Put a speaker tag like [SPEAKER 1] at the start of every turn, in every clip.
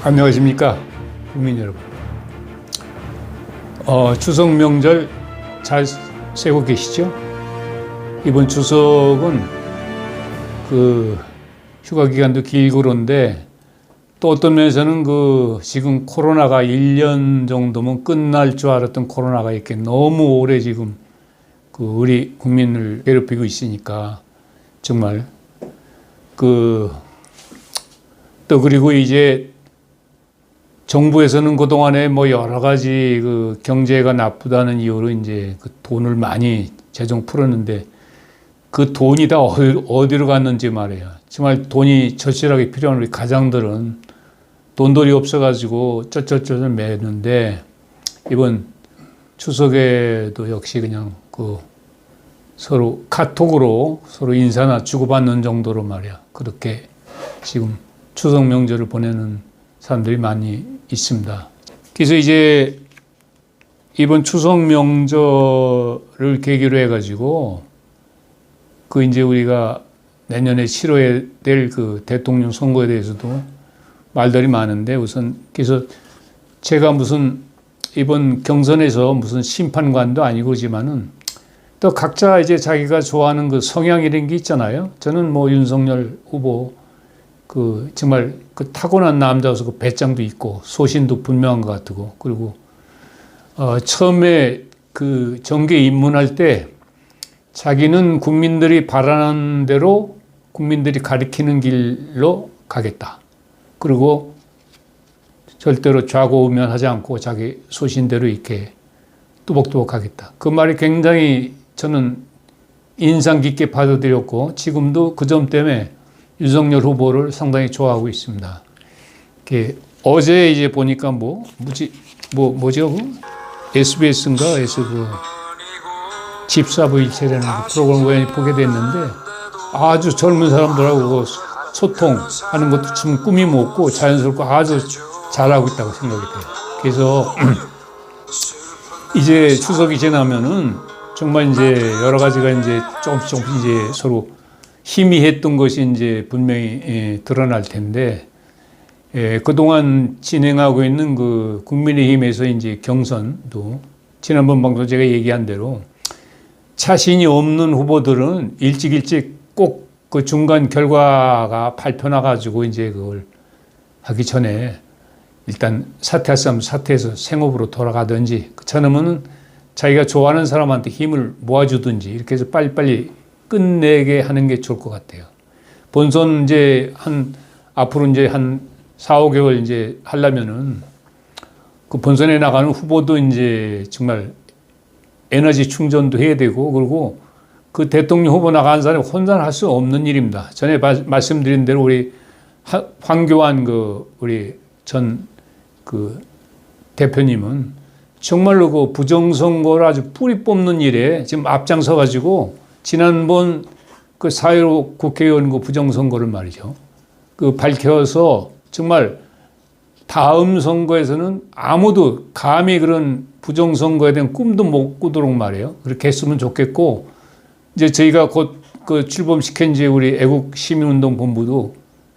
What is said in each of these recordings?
[SPEAKER 1] 안녕하십니까 국민 여러분. 추석 명절 잘 쐬고 계시죠? 이번 추석은 휴가 기간도 길고 그런데 또 어떤 면에서는 지금 코로나가 1년 정도면 끝날 줄 알았던 코로나가 이렇게 너무 오래 지금 우리 국민을 괴롭히고 있으니까 정말 또 그리고 이제 정부에서는 그동안에 여러 가지 경제가 나쁘다는 이유로 이제 돈을 많이 재정 풀었는데 그 돈이 다 어디로 갔는지 말이에요. 정말 돈이 절실하게 필요한 우리 가장들은 돈돌이 없어가지고 쩌쩌쩌 매는데 이번 추석에도 역시 그냥 서로 카톡으로 서로 인사나 주고받는 정도로 말이야. 그렇게 지금 추석 명절을 보내는 사람들이 많이 있습니다. 그래서 이제 이번 추석 명절을 계기로 해가지고 이제 우리가 내년에 치러야 될 대통령 선거에 대해서도 말들이 많은데 우선 그래서 제가 이번 경선에서 무슨 심판관도 아니고 그렇지만은 또 각자 이제 자기가 좋아하는 성향 이런 게 있잖아요. 저는 윤석열 후보 정말 타고난 남자로서 배짱도 있고 소신도 분명한 것 같고 그리고 처음에 정계에 입문할 때 자기는 국민들이 바라는 대로 국민들이 가리키는 길로 가겠다. 그리고 절대로 좌고우면하지 않고 자기 소신대로 이렇게 뚜벅뚜벅 하겠다. 그 말이 굉장히 저는 인상 깊게 받아들였고 지금도 그 점 때문에 윤석열 후보를 상당히 좋아하고 있습니다. 어제 이제 보니까 뭐죠? SBS인가? 집사부일체라는 프로그램 우연히 보게 됐는데 아주 젊은 사람들하고 소통하는 것도 참 꿈이 먹고 자연스럽고 아주 잘하고 있다고 생각이 돼요. 그래서 이제 추석이 지나면은 정말 이제 여러 가지가 이제 조금씩 이제 서로 희미했던 것이 이제 분명히 드러날 텐데, 그동안 진행하고 있는 국민의힘에서 이제 경선도 지난번 방송 제가 얘기한 대로 자신이 없는 후보들은 일찍 꼭 중간 결과가 발표 나가지고 이제 그걸 하기 전에 일단 사퇴할 사람 사퇴해서 생업으로 돌아가든지 저놈은 자기가 좋아하는 사람한테 힘을 모아주든지 이렇게 해서 빨리빨리 끝내게 하는 게 좋을 것 같아요. 본선 이제 앞으로 이제 한 4, 5개월 이제 하려면은 본선에 나가는 후보도 이제 정말 에너지 충전도 해야 되고 그리고 대통령 후보 나가는 사람이 혼자 할 수 없는 일입니다. 전에 말씀드린 대로 우리 황교안 우리 전 대표님은 정말로 부정선거를 아주 뿌리 뽑는 일에 지금 앞장서 가지고 지난번 4.15 국회의원 부정선거를 말이죠. 밝혀서 정말 다음 선거에서는 아무도 감히 그런 부정선거에 대한 꿈도 못 꾸도록 말이에요. 그렇게 했으면 좋겠고, 이제 저희가 곧 출범시킨 이제 우리 애국시민운동본부도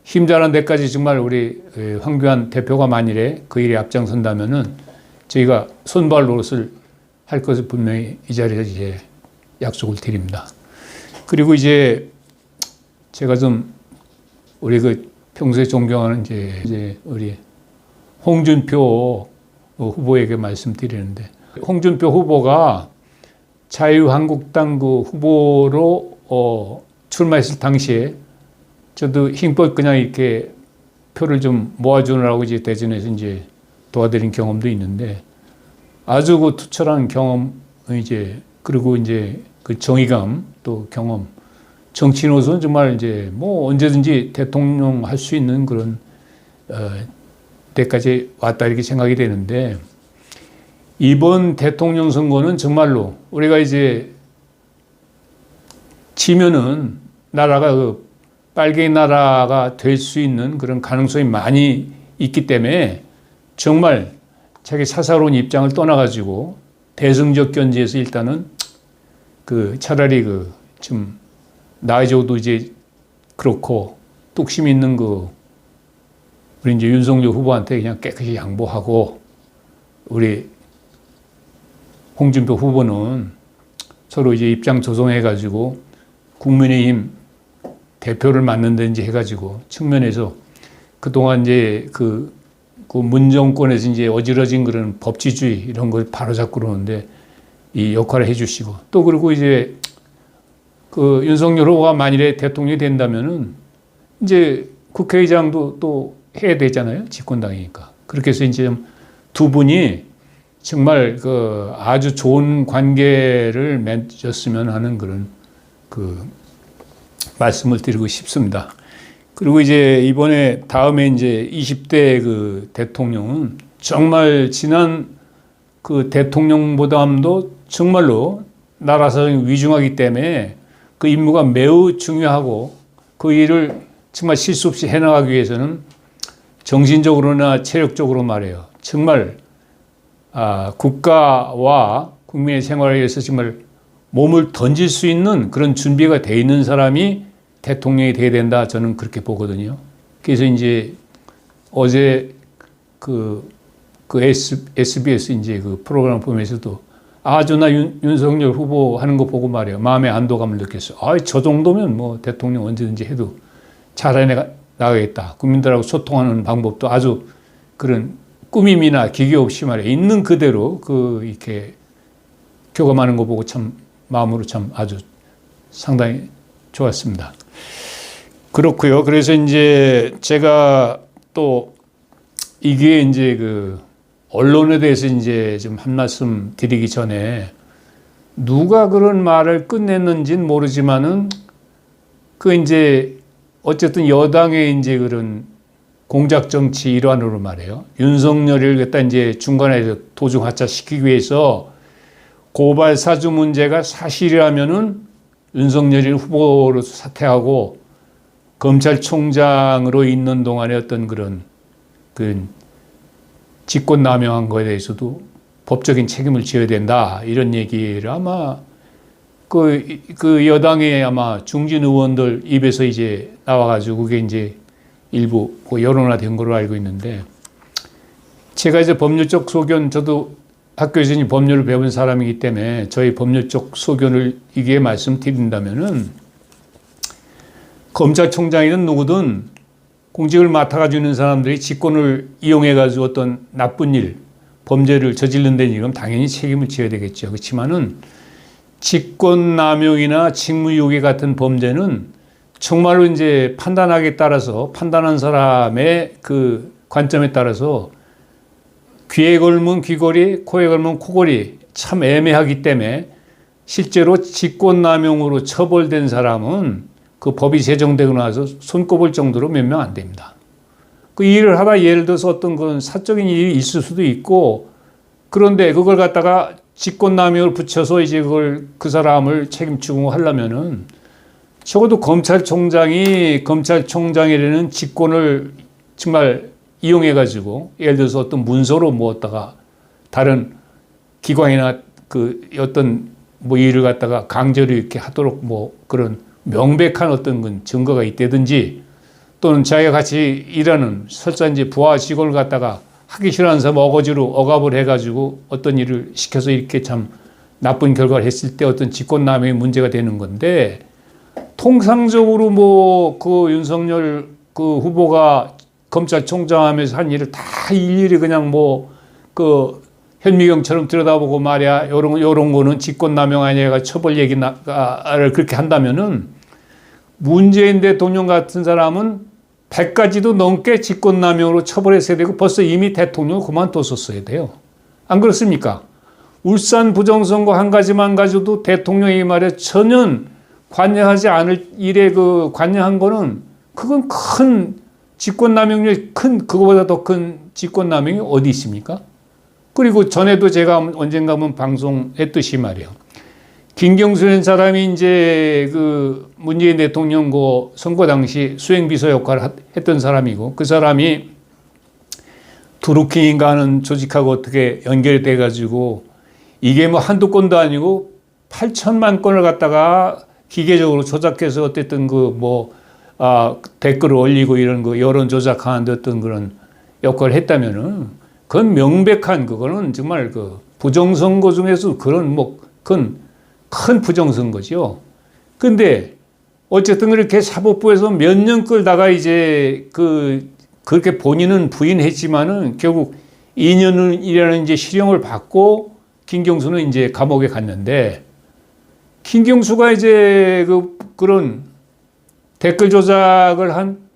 [SPEAKER 1] 힘자란 데까지 정말 우리 황교안 대표가 만일에 그 일에 앞장선다면은 저희가 손발 노릇을 할 것을 분명히 이 자리에서 이제 약속을 드립니다. 그리고 이제 제가 좀 우리 평소에 존경하는 이제 우리 홍준표 후보에게 말씀드리는데 홍준표 후보가 자유한국당 후보로 출마했을 당시에 저도 힘껏 그냥 이렇게 표를 좀 모아주느라고 이제 대전에서 이제 도와드린 경험도 있는데 아주 투철한 경험 그리고 이제 정의감 또 경험 정치인으로서는 정말 이제 언제든지 대통령 할 수 있는 그런 때까지 왔다 이렇게 생각이 되는데 이번 대통령 선거는 정말로 우리가 이제 지면은 나라가 빨갱이 나라가 될 수 있는 그런 가능성이 많이 있기 때문에 정말 자기 사사로운 입장을 떠나가지고 대승적 견지에서 일단은 차라리 좀 나이저도 이제 그렇고 뚝심 있는 우리 이제 윤석열 후보한테 그냥 깨끗이 양보하고 우리 홍준표 후보는 서로 이제 입장 조정해가지고 국민의힘 대표를 맡는다든지 해가지고 측면에서 그동안 이제 그 문정권에서 이제 어지러진 그런 법치주의 이런 걸 바로잡고 그러는데 이 역할을 해주시고 또 그리고 이제 그 윤석열 후보가 만일에 대통령이 된다면은 이제 국회의장도 또 해야 되잖아요. 집권당이니까. 그렇게 해서 이제 두 분이 정말 그 아주 좋은 관계를 맺었으면 하는 그런 그 말씀을 드리고 싶습니다. 그리고 이제 이번에 다음에 이제 20대 그 대통령은 정말 지난 그 대통령보다도 정말로 나라 사정이 위중하기 때문에 그 임무가 매우 중요하고 그 일을 정말 실수 없이 해나가기 위해서는 정신적으로나 체력적으로 말해요. 정말 국가와 국민의 생활을 위해서 정말 몸을 던질 수 있는 그런 준비가 돼 있는 사람이 대통령이 돼야 된다. 저는 그렇게 보거든요. 그래서 이제 어제 그 SBS 이제 그 프로그램 보면서도 아주 나 윤석열 후보 하는 거 보고 말이에요. 마음의 안도감을 느꼈어요. 저 정도면 뭐 대통령 언제든지 해도 잘해 나가겠다. 국민들하고 소통하는 방법도 아주 그런 꾸밈이나 기계 없이 말이에요. 있는 그대로 이렇게 교감하는 거 보고 참 마음으로 참 아주 상당히 좋았습니다. 그렇고요. 그래서 이제 제가 또 이게 이제 그 언론에 대해서 이제 좀 한 말씀 드리기 전에 누가 그런 말을 끝냈는지는 모르지만은 그 이제 어쨌든 여당의 이제 그런 공작 정치 일환으로 말해요. 윤석열을 갖다 이제 중간에 도중하차 시키기 위해서 고발 사주 문제가 사실이라면은 윤석열이 후보로 사퇴하고 검찰총장으로 있는 동안에 어떤 그런 직권남용한 거에 대해서도 법적인 책임을 져야 된다. 이런 얘기를 아마 그 여당의 아마 중진 의원들 입에서 이제 나와가지고 그게 이제 일부 여론화된 걸로 알고 있는데 제가 이제 법률적 소견 저도 학교에서 이제 법률을 배운 사람이기 때문에 저희 법률적 소견을 이게 말씀드린다면은 검찰총장이든 누구든 공직을 맡아가지고 있는 사람들이 직권을 이용해가지고 어떤 나쁜 일, 범죄를 저지른 데는 그럼 당연히 책임을 져야 되겠죠. 그렇지만은 직권남용이나 직무유기 같은 범죄는 정말로 이제 판단하기에 따라서 판단한 사람의 그 관점에 따라서 귀에 걸면 귀걸이, 코에 걸면 코걸이 참 애매하기 때문에 실제로 직권남용으로 처벌된 사람은 그 법이 제정되고 나서 손꼽을 정도로 몇 명 안 됩니다. 그 일을 하다 예를 들어서 어떤 그런 사적인 일이 있을 수도 있고 그런데 그걸 갖다가 직권남용을 붙여서 이제 그걸 그 사람을 책임지고 하려면은 적어도 검찰총장이라는 직권을 정말 이용해가지고 예를 들어서 어떤 문서로 모았다가 다른 기관이나 그 어떤 뭐 일을 갖다가 강제로 이렇게 하도록 뭐 그런 명백한 어떤 증거가 있다든지 또는 자기가 같이 일하는 설사 이제 부하 직원을 갖다가 하기 싫어하는 사람 어거지로 억압을 해가지고 어떤 일을 시켜서 이렇게 참 나쁜 결과를 했을 때 어떤 직권남용이 문제가 되는 건데 통상적으로 뭐 그 윤석열 그 후보가 검찰총장 하면서 한 일을 다 일일이 그냥 뭐 그 현미경처럼 들여다보고 말이야 요런 거는 직권남용 아니야 처벌 얘기를 그렇게 한다면은 문재인 대통령 같은 사람은 100가지도 넘게 직권남용으로 처벌했어야 되고 벌써 이미 대통령을 그만뒀었어야 돼요. 안 그렇습니까? 울산 부정선거 한 가지만 가지고도 대통령이 말해 전혀 관여하지 않을 일에 그 관여한 거는 그건 큰 직권남용이 그거보다 더 큰 직권남용이 어디 있습니까? 그리고 전에도 제가 언젠가 한번 방송했듯이 말이에요. 김경수라는 사람이 이제 그 문재인 대통령 그 선거 당시 수행비서 역할을 했던 사람이고 그 사람이 드루킹인가 하는 조직하고 어떻게 연결이 돼가지고 이게 뭐 한두 건도 아니고 8천만 건을 갖다가 기계적으로 조작해서 어쨌든 댓글을 올리고 이런 거 여론 조작하는 어떤 그런 역할을 했다면은 그건 명백한 그거는 정말 그 부정선거 중에서 그런 뭐 그건 큰 부정선거죠. 근데 어쨌든 그렇게 사법부에서 몇 년 끌다가 이제 그렇게 본인은 부인했지만은 결국 2년이라는 이제 실형을 받고 김경수는 이제 감옥에 갔는데 김경수가 이제 그런 댓글 조작을 한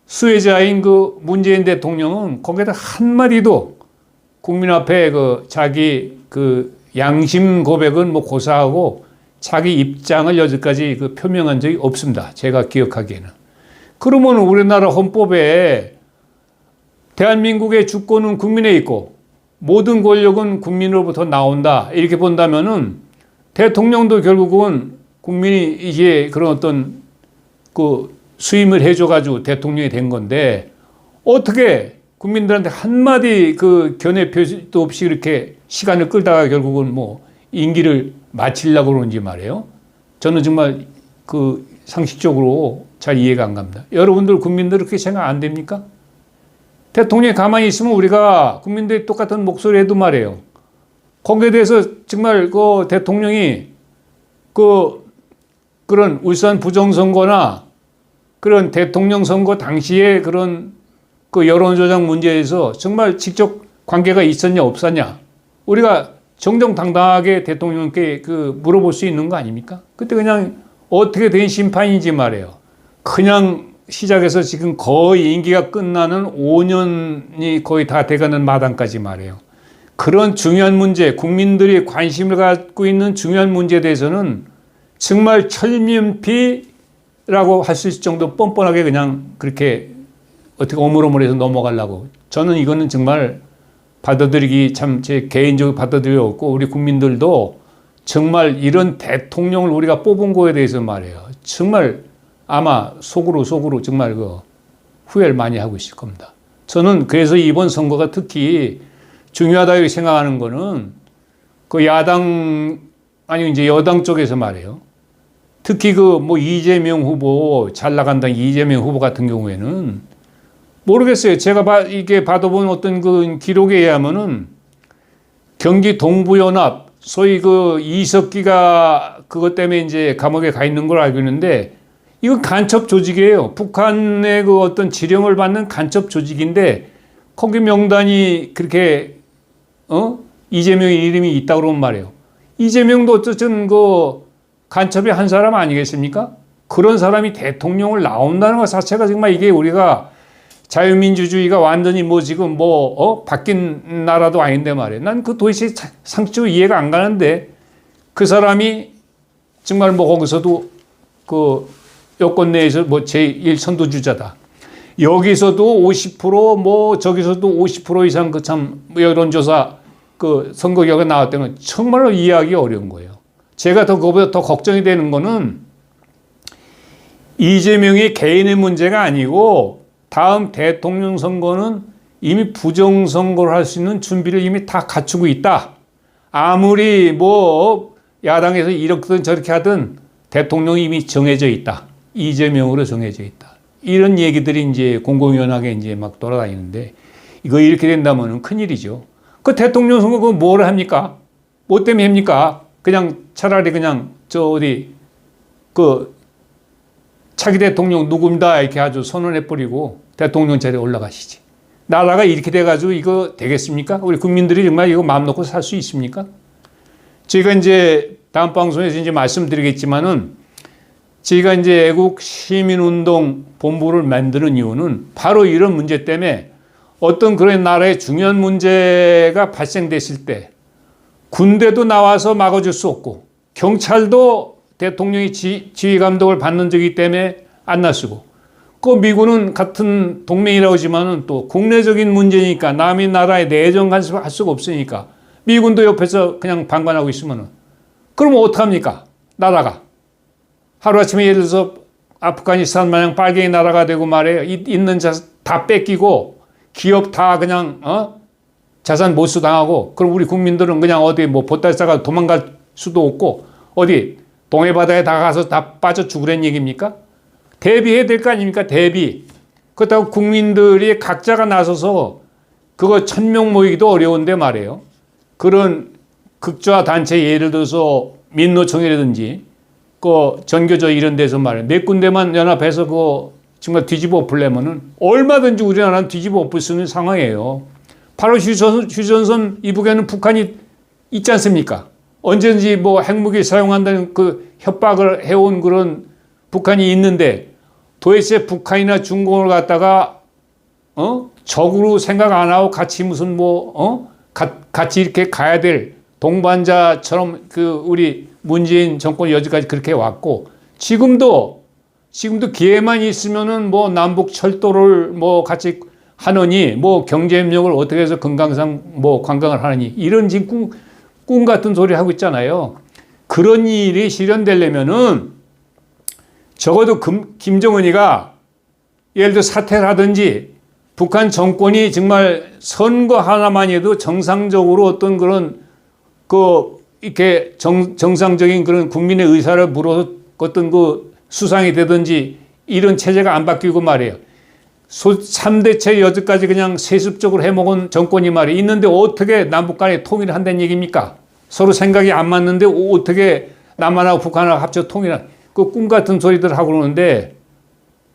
[SPEAKER 1] 수혜자인 그 문재인 대통령은 거기에다 한마디도 국민 앞에 자기 양심 고백은 뭐 고사하고 자기 입장을 여지까지 표명한 적이 없습니다. 제가 기억하기에는. 그러면 우리나라 헌법에 대한민국의 주권은 국민에 있고 모든 권력은 국민으로부터 나온다. 이렇게 본다면은 대통령도 결국은 국민이 이게 그런 어떤 수임을 해줘가지고 대통령이 된 건데 어떻게 국민들한테 한마디 견해 표시도 없이 이렇게 시간을 끌다가 결국은 뭐 임기를 마치려고 그러는지 말이에요. 저는 정말 상식적으로 잘 이해가 안 갑니다. 여러분들 국민들 그렇게 생각 안 됩니까? 대통령이 가만히 있으면 우리가 국민들이 똑같은 목소리 해도 말이에요. 거기에 대해서 정말 대통령이 그런 울산 부정선거나 그런 대통령 선거 당시에 그런 여론조작 문제에서 정말 직접 관계가 있었냐 없었냐 우리가 정정당당하게 대통령께 물어볼 수 있는 거 아닙니까? 그때 그냥 어떻게 된 심판인지 말이에요. 그냥 시작해서 지금 거의 임기가 끝나는 5년이 거의 다 돼가는 마당까지 말이에요. 그런 중요한 문제, 국민들이 관심을 갖고 있는 중요한 문제에 대해서는 정말 철면피라고 할 수 있을 정도 뻔뻔하게 그냥 그렇게 어떻게 오물오물해서 넘어가려고. 저는 이거는 정말 받아들이기 참 제 개인적으로 받아들이기 없고 우리 국민들도 정말 이런 대통령을 우리가 뽑은 거에 대해서 말이에요. 정말 아마 속으로 정말 후회를 많이 하고 있을 겁니다. 저는 그래서 이번 선거가 특히 중요하다고 생각하는 거는 야당 아니 이제 여당 쪽에서 말이에요. 특히 이재명 후보 잘 나간다 이재명 후보 같은 경우에는 모르겠어요. 제가 이게 받아본 어떤 기록에 의하면은 경기 동부연합 소위 이석기가 그것 때문에 이제 감옥에 가 있는 걸 알고 있는데 이거 간첩 조직이에요. 북한의 어떤 지령을 받는 간첩 조직인데 거기 명단이 그렇게 이재명의 이름이 있다고 그러면 말이에요. 이재명도 어쨌든 간첩의 한 사람 아니겠습니까? 그런 사람이 대통령을 나온다는 것 자체가 정말 이게 우리가 자유민주주의가 완전히 지금 바뀐 나라도 아닌데 말이에요. 난 도대체 상식적으로 이해가 안 가는데 그 사람이 정말 거기서도 여권 내에서 제1 선두주자다. 여기서도 50% 저기서도 50% 이상 여론조사 선거 결과 나왔다는 건 정말로 이해하기 어려운 거예요. 제가 그거보다 더 걱정이 되는 거는 이재명이 개인의 문제가 아니고 다음 대통령 선거는 이미 부정선거를 할 수 있는 준비를 이미 다 갖추고 있다. 아무리 야당에서 이렇든 저렇게 하든 대통령이 이미 정해져 있다. 이재명으로 정해져 있다. 이런 얘기들이 이제 공공연하게 이제 막 돌아다니는데 이거 이렇게 된다면 큰일이죠. 대통령 선거 그거 뭘 합니까? 뭐 때문에 합니까? 그냥 차라리 그냥 차기 대통령 누굽니다 이렇게 아주 선언해버리고 대통령 자리에 올라가시지. 나라가 이렇게 돼가지고 이거 되겠습니까? 우리 국민들이 정말 이거 마음 놓고 살 수 있습니까? 저희가 이제 다음 방송에서 이제 말씀드리겠지만은 저희가 이제 애국 시민운동 본부를 만드는 이유는 바로 이런 문제 때문에 어떤 그런 나라의 중요한 문제가 발생됐을 때 군대도 나와서 막아줄 수 없고 경찰도 대통령이 지휘 감독을 받는 적이기 때문에 안 나서고 미군은 같은 동맹이라고 하지만은 또 국내적인 문제니까 남의 나라에 내정 간섭할 수가 없으니까 미군도 옆에서 그냥 방관하고 있으면은 그러면 어떡합니까? 나라가 하루아침에 예를 들어서 아프가니스탄 마냥 빨갱이 나라가 되고 말이에요. 있는 자산 다 뺏기고 기업 다 그냥 자산 몰수당하고 그럼 우리 국민들은 그냥 어디 보따리 싸가 도망갈 수도 없고 어디 동해 바다에 다 가서 다 빠져 죽으란 얘기입니까? 대비해야 될 거 아닙니까? 대비. 그렇다고 국민들이 각자가 나서서 그거 1000명 모이기도 어려운데 말이에요. 그런 극좌 단체 예를 들어서 민노총이라든지 그 전교조 이런 데서 말이에요. 몇 군데만 연합해서 그거 정말 뒤집어 엎으려면은 얼마든지 우리나라는 뒤집어 엎을 수 있는 상황이에요. 바로 휴전선 이북에는 북한이 있지 않습니까? 언제든지 뭐 핵무기 사용한다는 그 협박을 해온 그런 북한이 있는데 도대체 북한이나 중국을 갖다가 적으로 생각 안 하고 같이 무슨 같이 이렇게 가야 될 동반자처럼 그 우리 문재인 정권이 여지까지 그렇게 왔고 지금도 기회만 있으면은 뭐 남북 철도를 뭐 같이 하느니 뭐 경제협력을 어떻게 해서 금강산 뭐 관광을 하느니 이런 지금 꿈 같은 소리 하고 있잖아요. 그런 일이 실현되려면은 적어도 김정은이가 예를 들어 사퇴를 하든지 북한 정권이 정말 선거 하나만 해도 정상적으로 어떤 그런 이렇게 정상적인 그런 국민의 의사를 물어서 어떤 그 수상이 되든지 이런 체제가 안 바뀌고 말이에요. 3대체 여지까지 그냥 세습적으로 해먹은 정권이 말이에요. 있는데 어떻게 남북 간에 통일을 한다는 얘기입니까? 서로 생각이 안 맞는데 어떻게 남한하고 북한하고 합쳐 통일한 그 꿈 같은 소리들 하고 그러는데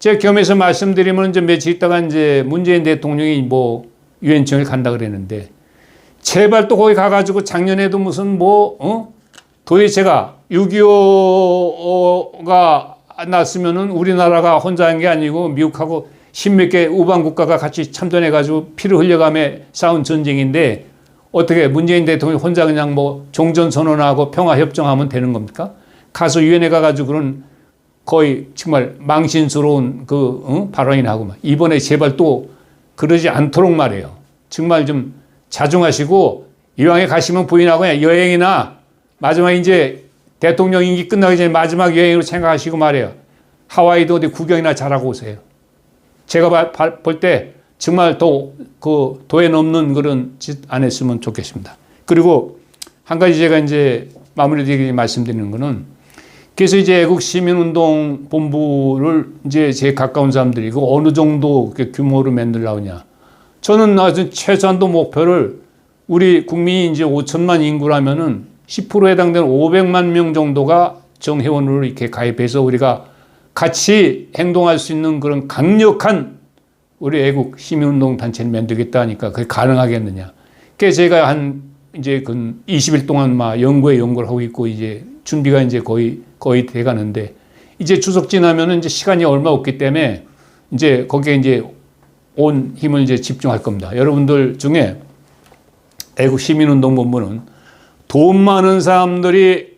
[SPEAKER 1] 제 겸해서 말씀드리면 이제 며칠 있다가 이제 문재인 대통령이 뭐 유엔청을 간다 그랬는데 제발 또 거기 가가지고 작년에도 무슨 도대체가 6.25가 났으면은 우리나라가 혼자 한 게 아니고 미국하고 십몇 개 우방 국가가 같이 참전해가지고 피를 흘려가며 싸운 전쟁인데 어떻게 문재인 대통령이 혼자 그냥 뭐 종전선언하고 평화협정하면 되는 겁니까? 가서 유엔에 가가지고 그런 거의 정말 망신스러운 발언이나 하고 이번에 제발 또 그러지 않도록 말이에요. 정말 좀 자중하시고 이왕에 가시면 부인하고 그냥 여행이나 마지막 이제 대통령 임기 끝나기 전에 마지막 여행으로 생각하시고 말이에요. 하와이도 어디 구경이나 잘하고 오세요. 제가 볼 때 정말 더 도에 넘는 그런 짓 안 했으면 좋겠습니다. 그리고 한 가지 제가 이제 마무리되게 말씀드리는 거는 그래서 이제 애국시민운동 본부를 이제 제 가까운 사람들이고 어느 정도 규모로 만들려느냐. 저는 아주 최소한도 목표를 우리 국민이 이제 5천만 인구라면은 10%에 해당되는 500만 명 정도가 정회원으로 이렇게 가입해서 우리가 같이 행동할 수 있는 그런 강력한 우리 애국 시민운동 단체를 만들겠다 하니까 그게 가능하겠느냐. 그래서 제가 이제 20일 동안 막 연구를 하고 있고 이제 준비가 이제 거의 돼 가는데 이제 추석 지나면은 이제 시간이 얼마 없기 때문에 이제 거기에 이제 온 힘을 이제 집중할 겁니다. 여러분들 중에 애국 시민운동 본부는 돈 많은 사람들이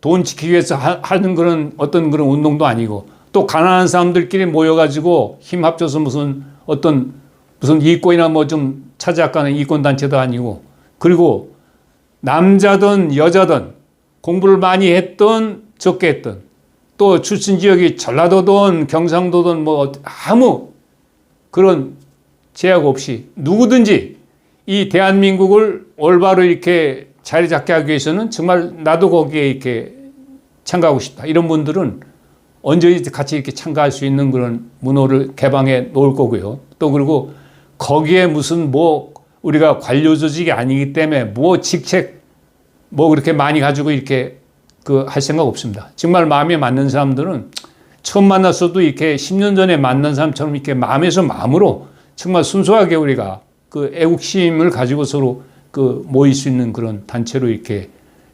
[SPEAKER 1] 돈 지키기 위해서 하는 그런 어떤 그런 운동도 아니고 또 가난한 사람들끼리 모여가지고 힘 합쳐서 무슨 이권이나 뭐 좀 차지하는 이권단체도 아니고 그리고 남자든 여자든 공부를 많이 했던 적게 했던 또 출신 지역이 전라도든 경상도든 뭐 아무 그런 제약 없이 누구든지 이 대한민국을 올바로 이렇게 자리 잡게 하기 위해서는 정말 나도 거기에 이렇게 참가하고 싶다. 이런 분들은 언제든지 같이 이렇게 참가할 수 있는 그런 문호를 개방해 놓을 거고요. 또 그리고 거기에 무슨 우리가 관료 조직이 아니기 때문에 직책 그렇게 많이 가지고 이렇게 할 생각 없습니다. 정말 마음에 맞는 사람들은 처음 만났어도 이렇게 10년 전에 만난 사람처럼 이렇게 마음에서 마음으로 정말 순수하게 우리가 애국심을 가지고 서로 모일 수 있는 그런 단체로 이렇게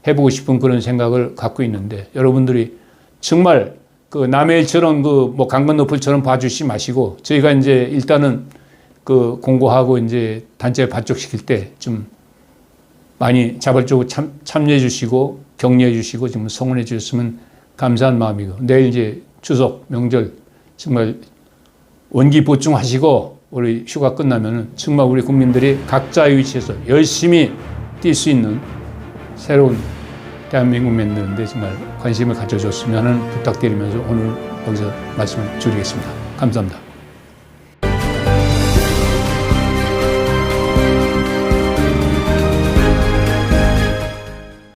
[SPEAKER 1] 해보고 싶은 그런 생각을 갖고 있는데 여러분들이 정말 남의 일처럼 강건너풀처럼 봐주시 마시고 저희가 이제 일단은 공고하고 이제 단체를 발족시킬 때 좀 많이 자발적으로 참여해 주시고 격려해 주시고 좀 성원해 주셨으면 감사한 마음이고 내일 이제 추석 명절 정말 원기 보충하시고 우리 휴가 끝나면은 정말 우리 국민들이 각자의 위치에서 열심히 뛸 수 있는 새로운 대한민국 만드는데 정말 관심을 가져줬으면 하는 부탁드리면서 오늘 여기서 말씀을 줄이겠습니다. 감사합니다.